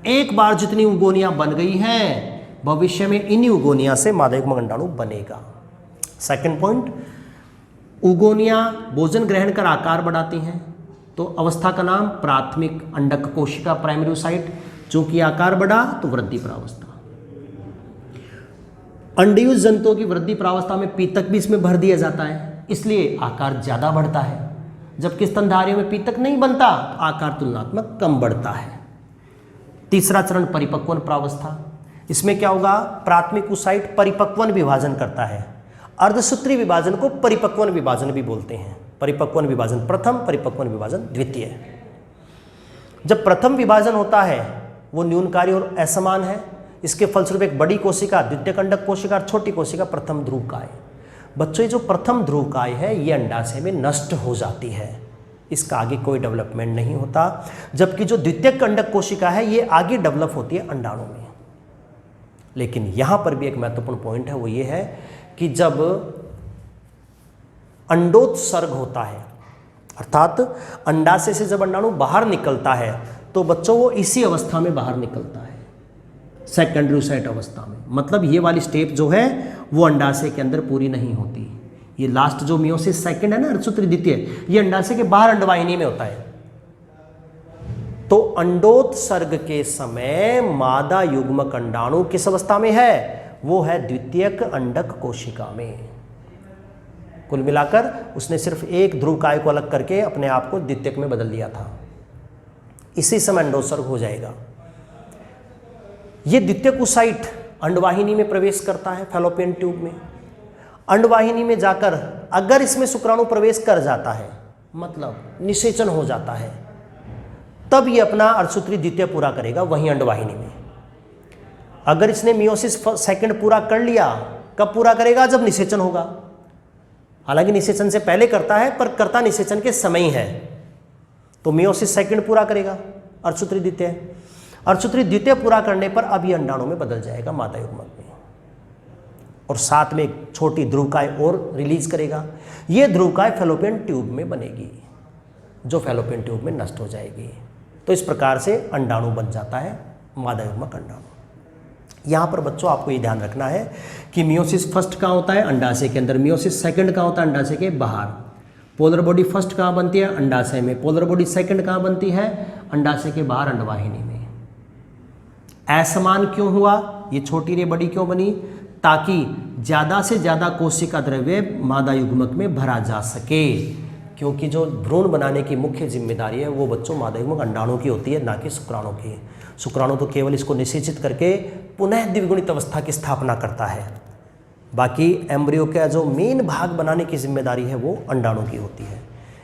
एक बार जितनी उगोनिया बन गई हैं, भविष्य में इन्हीं उगोनिया से मादा युग्मक अंडाणु बनेगा। सेकंड पॉइंट, उगोनिया भोजन ग्रहण कर आकार बढ़ाती हैं, तो अवस्था का नाम प्राथमिक अंडक कोशिका, प्राइमरी ओसाइट। चूंकि आकार बढ़ा तो वृद्धि प्रावस्था। अंडयुज जंतुओं की वृद्धि प्रावस्था में पीतक भी इसमें भर दिया जाता है, इसलिए आकार ज्यादा बढ़ता है, जबकि स्तनधारियों में पीतक नहीं बनता तो आकार तुलनात्मक कम बढ़ता है। तीसरा चरण परिपक्वन प्रावस्था, इसमें क्या होगा, प्राथमिक ओसाइट परिपक्वन विभाजन करता है। अर्धसूत्री विभाजन को परिपक्वन विभाजन भी बोलते हैं। परिपक्वन विभाजन प्रथम, परिपक्वन विभाजन द्वितीय। जब प्रथम विभाजन होता है वो न्यूनकारी और असमान है, इसके फलस्वरूप एक बड़ी कोशिका द्वितीय कंडक कोशिका और छोटी कोशिका प्रथम ध्रुवकाय। बच्चों ये जो प्रथम ध्रुवकाय है ये अंडाशय में नष्ट हो जाती है, इसका आगे कोई डेवलपमेंट नहीं होता, जबकि जो द्वितीय कंडक कोशिका है ये आगे डेवलप होती है अंडाणु में। लेकिन यहां पर भी एक महत्वपूर्ण पॉइंट है, वो ये है कि जब अंडोत्सर्ग होता है, अर्थात अंडाशय से जब अंडाणु बाहर निकलता है, तो बच्चों वो इसी अवस्था में बाहर निकलता है, सेकेंडरी ओसाइट अवस्था में। मतलब ये वाली स्टेप जो है वो अंडाशय के अंदर पूरी नहीं होती। ये लास्ट जो मियोसिस सेकंड है ना, अर्धसूत्री द्वितीय, ये अंडाशय के बाहर अंडवाहिनी में होता है। तो अंडोत्सर्ग के समय मादा युग्मक अंडाणु किस अवस्था में है, वो है द्वितीयक अंडक कोशिका में। कुल मिलाकर उसने सिर्फ एक ध्रुवकाय को अलग करके अपने आप को द्वितीयक में बदल दिया था, इसी समय अंडोत्सर्ग हो जाएगा। ये द्वितीयक ओसाइट अंडवाहिनी में प्रवेश करता है, फैलोपियन ट्यूब में। अंडवाहिनी में जाकर अगर इसमें शुक्राणु प्रवेश कर जाता है, मतलब निषेचन हो जाता है, तब ये अपना अर्धसूत्री द्वितीय पूरा करेगा वहीं अंडवाहिनी में। अगर इसने मियोसिस सेकंड पूरा कर लिया, कब पूरा करेगा, जब निषेचन होगा। हालांकि निषेचन से पहले करता है, पर करता निषेचन के समय ही है, तो मियोसिस सेकंड पूरा करेगा अर्धसूत्री द्वितीय। अर्धसूत्री द्वितीय पूरा करने पर अब ये अंडाणु में बदल जाएगा मादा युग्मक में, और साथ में एक छोटी ध्रुवकाय और रिलीज करेगा। ये ध्रुवकाय फैलोपियन ट्यूब में बनेगी, जो फैलोपियन ट्यूब में नष्ट हो जाएगी। तो इस प्रकार से अंडाणु बन जाता है मादा युग्मक अंडाणु। यहाँ पर बच्चों आपको ये ध्यान रखना है कि मियोसिस फर्स्ट कहाँ होता है, अंडाशय के अंदर। मियोसिस सेकंड कहाँ होता है, अंडाशय के बाहर। पोलर बॉडी फर्स्ट कहाँ बनती है, अंडाशय में। पोलर बॉडी सेकंड कहाँ बनती है, अंडाशय के बाहर अंडवाहिनी में। असमान क्यों हुआ, ये छोटी रे बड़ी क्यों बनी, ताकि ज़्यादा से ज़्यादा कोशिका द्रव्य मादा युग्मक में भरा जा सके, क्योंकि जो भ्रूण बनाने की मुख्य जिम्मेदारी है वो बच्चों मादा युग्मक अंडाणु की होती है, ना कि शुक्राणु की। शुक्राणु तो केवल इसको निषेचित करके पुनः द्विगुणित अवस्था की स्थापना करता है, बाकी एम्ब्रियो का जो मेन भाग बनाने की जिम्मेदारी है वो अंडाणु की होती है।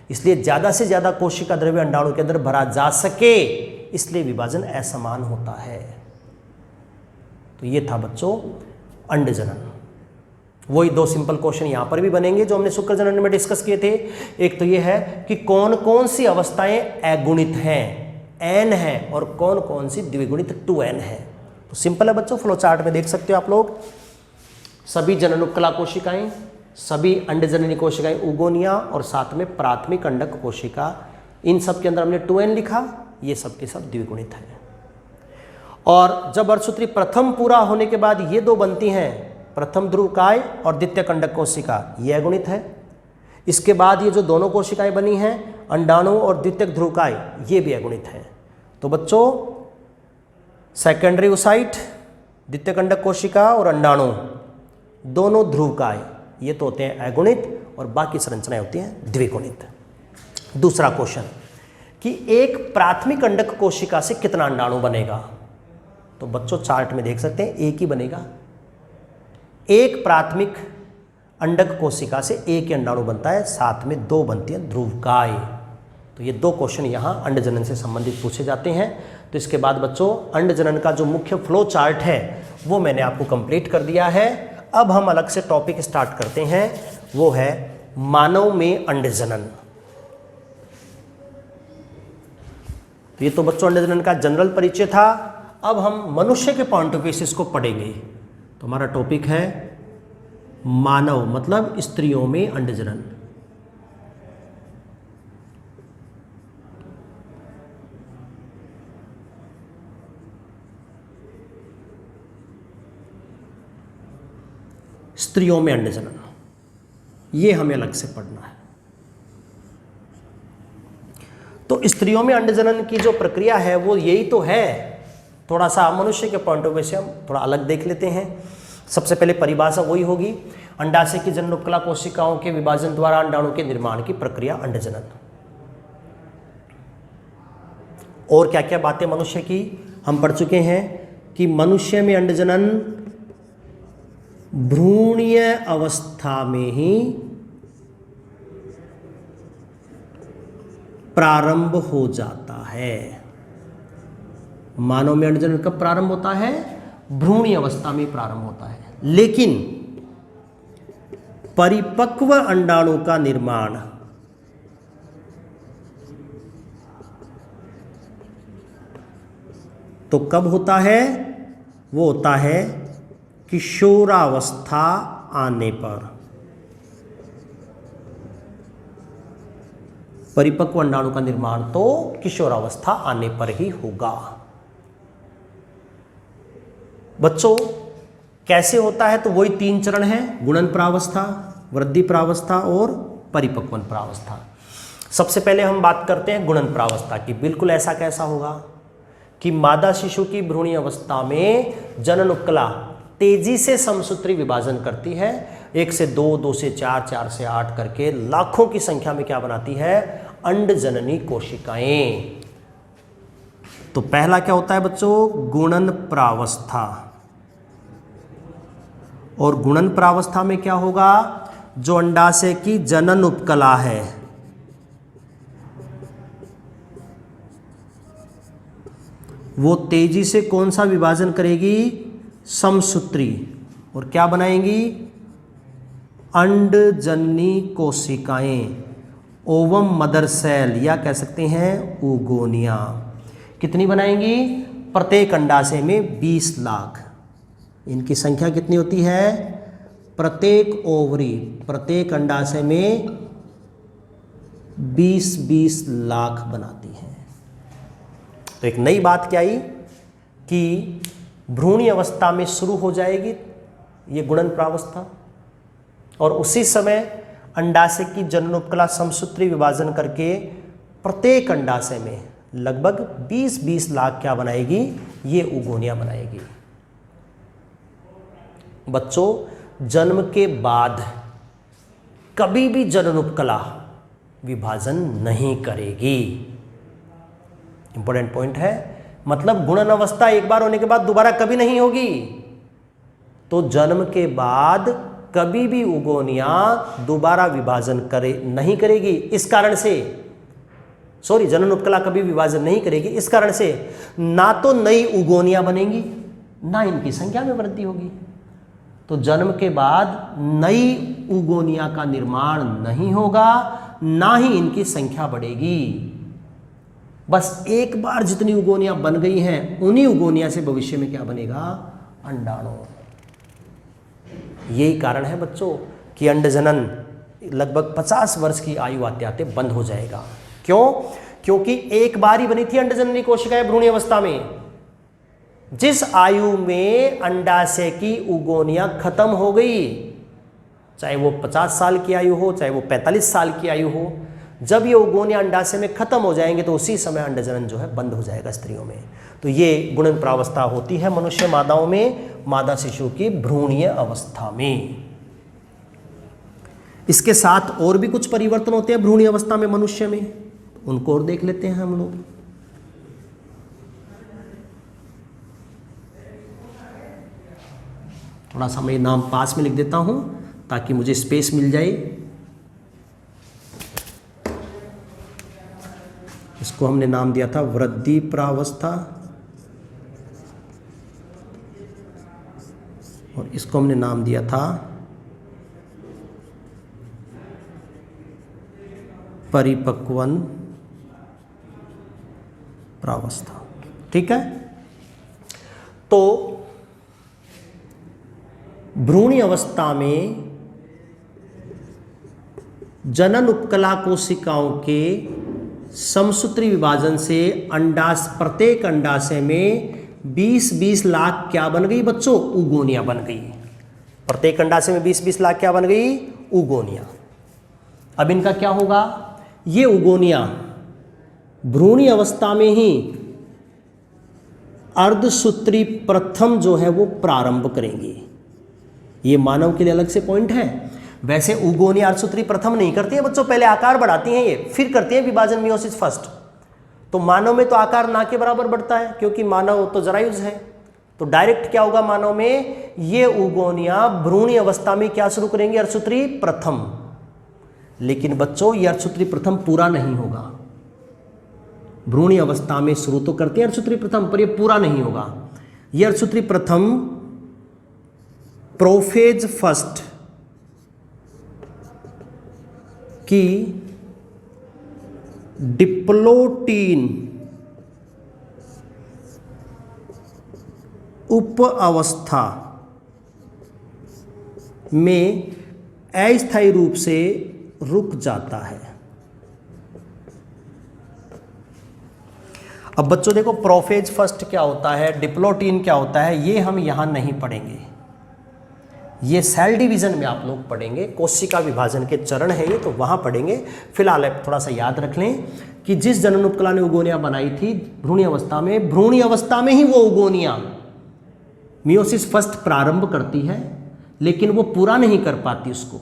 इसलिए ज़्यादा से ज़्यादा कोशिका द्रव्य अंडाणु के अंदर भरा जा सके, इसलिए विभाजन असमान होता है। तो ये था बच्चों अंडजनन। वही दो सिंपल क्वेश्चन यहाँ पर भी बनेंगे जो हमने शुक्र जनन में डिस्कस किए थे। एक तो ये है कि कौन कौन सी अवस्थाएं अगुणित हैं, n है, और कौन कौन सी द्विगुणित 2n है। तो सिंपल है बच्चों, फ्लो चार्ट में देख सकते हो आप लोग। सभी जननोत्कला कोशिकाएं, सभी अंडजननी कोशिकाएं उगोनिया, और साथ में प्राथमिक अंडक कोशिका, इन सब के अंदर हमने 2n लिखा, ये सब के सब द्विगुणित है। और जब अर्धसूत्री प्रथम पूरा होने के बाद ये दो बनती हैं, प्रथम ध्रुवकाय और द्वितीय कंडक कोशिका, ये अगुणित है। इसके बाद ये जो दोनों कोशिकाएं बनी हैं, अंडाणु और द्वितीय ध्रुवकाय, ये भी अगुणित है। तो बच्चों सेकेंडरी ओसाइट, द्वितीय कंडक कोशिका और अंडाणु दोनों ध्रुवकाय ये तो होते हैं अगुणित, और बाकी संरचनाएं होती हैं द्विगुणित। दूसरा क्वेश्चन कि एक प्राथमिक अंडक कोशिका से कितना अंडाणु बनेगा। तो बच्चों चार्ट में देख सकते हैं एक ही बनेगा। एक प्राथमिक अंडक कोशिका से एक ही अंडाणु बनता है, साथ में 2 बनती हैं ध्रुवकाय। तो ये 2 क्वेश्चन यहाँ अंडजनन से संबंधित पूछे जाते हैं। तो इसके बाद बच्चों अंडजनन का जो मुख्य फ्लो चार्ट है वो मैंने आपको कंप्लीट कर दिया है। अब हम अलग से टॉपिक स्टार्ट करते हैं, वो है मानव में अंडजनन। ये तो बच्चों अंडजनन का जनरल परिचय था। अब हम मनुष्य के पॉइंट ऑफ व्यू से इसको पढ़ेंगे। तो हमारा टॉपिक है मानव मतलब स्त्रियों में अंडजनन। स्त्रियों में अंडजनन, ये हमें अलग से पढ़ना है। तो स्त्रियों में अंडजनन की जो प्रक्रिया है वो यही तो है। थोड़ा सा मनुष्य के पॉइंट ऑफ व्यू से हम थोड़ा अलग देख लेते हैं। सबसे पहले परिभाषा वही होगी, अंडाशय की जनन उपकला कोशिकाओं के विभाजन द्वारा अंडाणु के निर्माण की प्रक्रिया अंडजनन। और क्या क्या बातें मनुष्य की हम पढ़ चुके हैं कि मनुष्य में अंडजनन भ्रूणीय अवस्था में ही प्रारंभ हो जाता है। मानव में अंडजनन कब प्रारंभ होता है? भ्रूणीय अवस्था में प्रारंभ होता है। लेकिन परिपक्व अंडाणु का निर्माण तो कब होता है? वो होता है किशोरावस्था आने पर। परिपक्व अंडाणु का निर्माण तो किशोरावस्था आने पर ही होगा। बच्चों कैसे होता है? तो वही 3 चरण हैं, गुणन प्रावस्था, वृद्धि प्रावस्था और परिपक्वन प्रावस्था। सबसे पहले हम बात करते हैं गुणन प्रावस्था की। बिल्कुल ऐसा कैसा होगा कि मादा शिशु की भ्रूणीय अवस्था में जनन उपकला तेजी से समसूत्री विभाजन करती है। 1 से 2, 2 से 4, 4 से 8 करके लाखों की संख्या में क्या बनाती है? अंडजननी कोशिकाएं। तो पहला क्या होता है बच्चों? गुणन प्रावस्था। और गुणन प्रावस्था में क्या होगा? जो अंडाशय की जनन उपकला है वो तेजी से कौन सा विभाजन करेगी? समसूत्री। और क्या बनाएंगी? अंडजननी कोशिकाएं, ओवम मदर सेल या कह सकते हैं उगोनिया। कितनी बनाएंगी? प्रत्येक अंडाशय में 20 लाख। इनकी संख्या कितनी होती है? प्रत्येक ओवरी, प्रत्येक अंडाशय में 20-20 लाख बनाती है। तो एक नई बात क्या आई कि भ्रूणीय अवस्था में शुरू हो जाएगी ये गुणन प्रावस्था, और उसी समय अंडाशय की जनन उपकला समसूत्री विभाजन करके प्रत्येक अंडाशय में लगभग 20-20 लाख क्या बनाएगी? ये उगोनिया बनाएगी। बच्चों जन्म के बाद कभी भी जनन उपकला विभाजन नहीं करेगी। इंपॉर्टेंट पॉइंट है। मतलब गुणन अवस्था एक बार होने के बाद दोबारा कभी नहीं होगी। तो जन्म के बाद कभी भी उगोनिया दोबारा विभाजन नहीं करेगी। इस कारण से जनन उपकला कभी विभाजन नहीं करेगी। इस कारण से ना तो नई उगोनिया बनेंगी ना इनकी संख्या में वृद्धि होगी। तो जन्म के बाद नई उगोनिया का निर्माण नहीं होगा, ना ही इनकी संख्या बढ़ेगी। बस एक बार जितनी उगोनिया बन गई हैं उन्हीं उगोनिया से भविष्य में क्या बनेगा? अंडाणु। यही कारण है बच्चों कि अंडजनन लगभग 50 वर्ष की आयु आते आते बंद हो जाएगा। क्यों? क्योंकि एक बार ही बनी थी अंडजननी कोशिकाएं भ्रूणीय अवस्था में। जिस आयु में अंडाशय की उगोनिया खत्म हो गई, चाहे वो 50 साल की आयु हो, चाहे वो 45 साल की आयु हो, जब ये उगोनिया अंडाशय में खत्म हो जाएंगे तो उसी समय अंडजनन जो है बंद हो जाएगा स्त्रियों में। तो ये गुणन प्रावस्था होती है मनुष्य मादाओं में, मादा शिशु की भ्रूणीय अवस्था में। इसके साथ और भी कुछ परिवर्तन होते हैं भ्रूणीय अवस्था में मनुष्य में, उनको और देख लेते हैं हम लोग। थोड़ा सा मैं नाम पास में लिख देता हूं ताकि मुझे स्पेस मिल जाए। इसको हमने नाम दिया था वृद्धि प्रावस्था और इसको हमने नाम दिया था परिपक्वन प्रावस्था। ठीक है, तो भ्रूणी अवस्था में जनन उपकला कोशिकाओं के समसूत्री विभाजन से प्रत्येक अंडाशय में 20-20 लाख क्या बन गई बच्चों? उगोनिया बन गई। प्रत्येक अंडाशय में 20-20 लाख क्या बन गई? उगोनिया। अब इनका क्या होगा? ये उगोनिया भ्रूणी अवस्था में ही अर्धसूत्री प्रथम जो है वो प्रारंभ करेंगे। ये मानव के लिए अलग से पॉइंट है। वैसे उगोनिया अर्धसूत्री प्रथम नहीं करती है बच्चों, पहले आकार बढ़ाती हैं ये, फिर करती है विभाजन मियोसिस फर्स्ट। तो मानव में तो आकार ना के बराबर बढ़ता है क्योंकि मानव तो जरायुज है। तो डायरेक्ट क्या होगा मानव में? ये उगोनिया भ्रूणी अवस्था में क्या शुरू करेंगे? अर्धसूत्री प्रथम। लेकिन बच्चों ये अर्धसूत्री प्रथम पूरा नहीं होगा। भ्रूणी अवस्था में शुरू तो करते हैं अर्धसूत्री प्रथम, पर ये पूरा नहीं होगा। ये अर्धसूत्री प्रथम प्रोफेज फर्स्ट की डिप्लोटीन उप अवस्था में अस्थायी रूप से रुक जाता है। अब बच्चों देखो प्रोफेज फर्स्ट क्या होता है, डिप्लोटीन क्या होता है, ये हम यहां नहीं पढ़ेंगे। ये सेल डिवीजन में आप लोग पढ़ेंगे, कोशिका विभाजन के चरण है ये, तो वहां पढ़ेंगे। फिलहाल आप थोड़ा सा याद रख लें कि जिस जनन उपकला ने उगोनिया बनाई थी भ्रूणी अवस्था में, भ्रूणी अवस्था में ही वो उगोनिया मियोसिस फर्स्ट प्रारंभ करती है, लेकिन वो पूरा नहीं कर पाती उसको।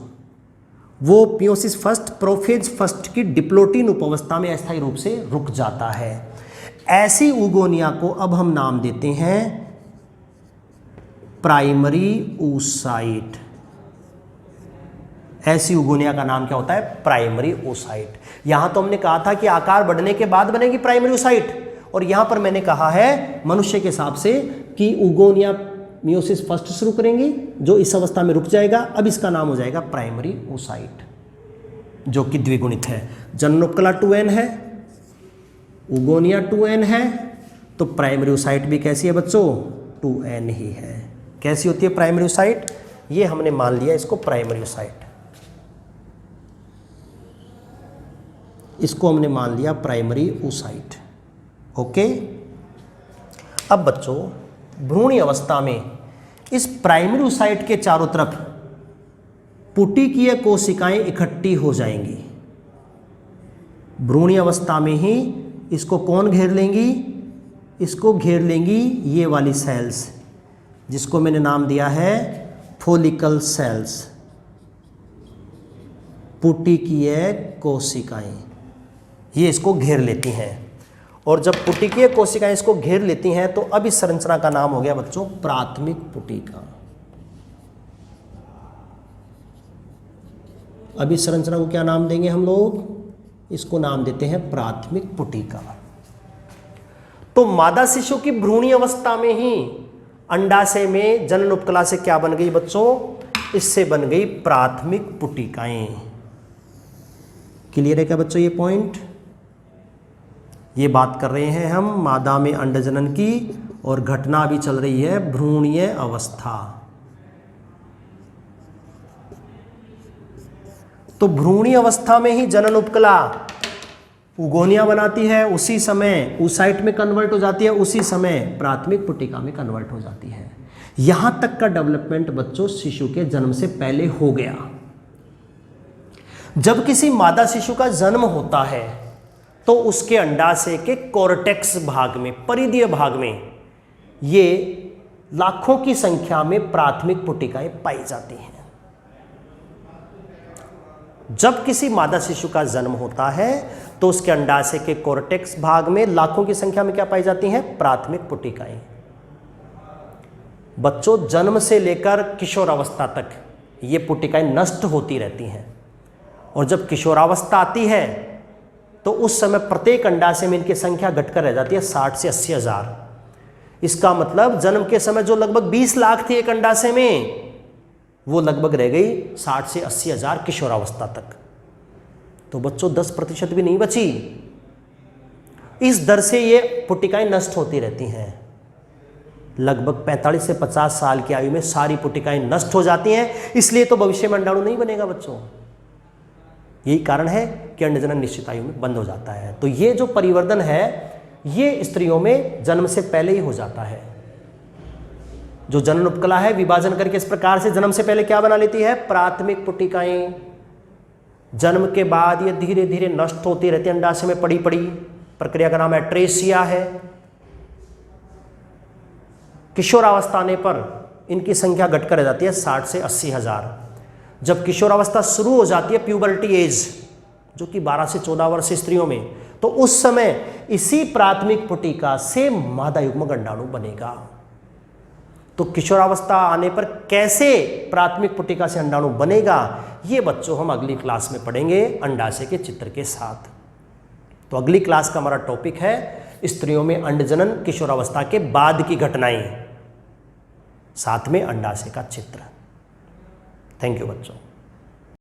वो मियोसिस फर्स्ट प्रोफेज फर्स्ट की डिप्लोटीन उपावस्था में अस्थायी रूप से रुक जाता है। ऐसी उगोनिया को अब हम नाम देते हैं प्राइमरी oocyte। ऐसी उगोनिया का नाम क्या होता है? Primary oocyte। यहां तो हमने कहा था कि आकार बढ़ने के बाद बनेगी प्राइमरी oocyte, और यहां पर मैंने कहा है मनुष्य के हिसाब से कि उगोनिया मियोसिस फर्स्ट शुरू करेंगी जो इस अवस्था में रुक जाएगा। अब इसका नाम हो जाएगा प्राइमरी oocyte, जो कि द्विगुणित है। जनन उपकला 2n है, उगोनिया 2n है, तो प्राइमरी oocyte भी कैसी है बच्चों? 2n ही है। कैसी होती है प्राइमरी oocyte? ये हमने मान लिया इसको प्राइमरी oocyte, इसको हमने मान लिया प्राइमरी oocyte। ओके। अब बच्चों भ्रूणी अवस्था में इस प्राइमरी oocyte के चारों तरफ पुटिकीय कोशिकाएं इकट्ठी हो जाएंगी। भ्रूणी अवस्था में ही इसको कौन घेर लेंगी? इसको घेर लेंगी ये वाली सेल्स, जिसको मैंने नाम दिया है फॉलिकल सेल्स, पुटिकीय कोशिकाएं। ये इसको घेर लेती हैं, और जब पुटिकीय कोशिकाएं इसको घेर लेती हैं तो अब इस संरचना का नाम हो गया बच्चों प्राथमिक पुटिका। अब इस संरचना को क्या नाम देंगे हम लोग? इसको नाम देते हैं प्राथमिक पुटिका। तो मादा शिशु की भ्रूणी अवस्था में ही अंडाशय में जनन उपकला से क्या बन गई बच्चों? इससे बन गई प्राथमिक पुटिकाएं। क्लियर है क्या बच्चों ये पॉइंट? ये बात कर रहे हैं हम मादा में अंडजनन की, और घटना भी चल रही है भ्रूणीय अवस्था। तो भ्रूणी अवस्था में ही जनन उपकला उगोनिया बनाती है, उसी समय oocyte में कन्वर्ट हो जाती है, उसी समय प्राथमिक पुटिका में कन्वर्ट हो जाती है। यहां तक का डेवलपमेंट बच्चों शिशु के जन्म से पहले हो गया। जब किसी मादा शिशु का जन्म होता है तो उसके अंडाशय के कोर्टेक्स भाग में, परिधीय भाग में, ये लाखों की संख्या में प्राथमिक पुटिकाएं पाई जाती हैं। जब किसी मादा शिशु का जन्म होता है तो उसके अंडाशय के कोर्टेक्स भाग में लाखों की संख्या में क्या पाई जाती हैं? प्राथमिक पुटिकाएं। बच्चों जन्म से लेकर किशोर अवस्था तक ये पुटिकाएं नष्ट होती रहती हैं। और जब किशोरावस्था आती है तो उस समय प्रत्येक अंडाशय में इनकी संख्या घटकर रह जाती है 60 से 80 हज़ार। इसका मतलब जन्म के समय जो लगभग 20 लाख थी एक अंडाशय में, वो लगभग रह गई 60 से 80 हज़ार किशोरावस्था तक। तो बच्चों 10% भी नहीं बची। इस दर से ये पुटिकाएं नष्ट होती रहती हैं। लगभग 45 से 50 साल की आयु में सारी पुटिकाएं नष्ट हो जाती हैं। इसलिए तो भविष्य में अंडाणु नहीं बनेगा बच्चों। यही कारण है कि अंडजनन निश्चित आयु में बंद हो जाता है। तो ये जो परिवर्तन है ये स्त्रियों में जन्म से पहले ही हो जाता है। जो जनन उपकला है विभाजन करके इस प्रकार से जन्म से पहले क्या बना लेती है, प्राथमिक पुटिकाएं। जन्म के बाद ये धीरे धीरे नष्ट होती रहती है अंडाशय में पड़ी पड़ी। प्रक्रिया का नाम एट्रेसिया है। किशोरावस्था आने पर इनकी संख्या घटकर रह जाती है 60 से 80 हज़ार। जब किशोरावस्था शुरू हो जाती है प्यूबर्टी एज, जो कि 12 से 14 वर्ष स्त्रियों में, तो उस समय इसी प्राथमिक पुटिका से मादा युग्मक अंडाणु बनेगा। तो किशोरावस्था आने पर कैसे प्राथमिक पुटिका से अंडाणु बनेगा, ये बच्चों हम अगली क्लास में पढ़ेंगे अंडाशय के चित्र के साथ। तो अगली क्लास का हमारा टॉपिक है स्त्रियों में अंडजनन किशोरावस्था के बाद की घटनाएं, साथ में अंडाशय का चित्र। थैंक यू बच्चों।